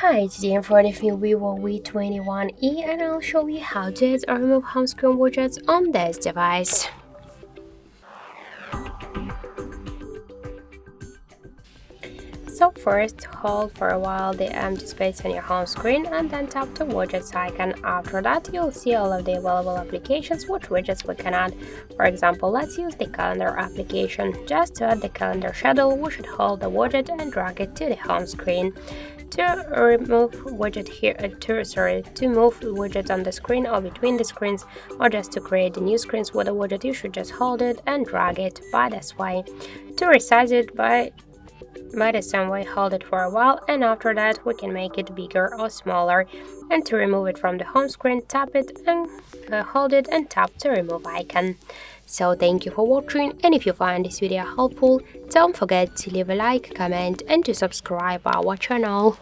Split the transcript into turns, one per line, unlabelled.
Hi, today I'm for the new Vivo V21e and I'll show you how to add or remove home screen widgets on this device. So first, hold for a while the empty space on your home screen and then tap the widgets icon. After that, you'll see all of the available applications which widgets we can add. For example, let's use the calendar application. Just to add the calendar schedule, we should hold the widget and drag it to the home screen. To remove widget here, to move widget on the screen or between the screens, or just to create the new screens with a widget, you should just hold it and drag it by this way. To resize it by the same way, hold it for a while, and after that we can make it bigger or smaller. And to remove it from the home screen, tap it and hold it and tap the remove icon. So thank you for watching, and if you find this video helpful, don't forget to leave a like, comment and to subscribe our channel.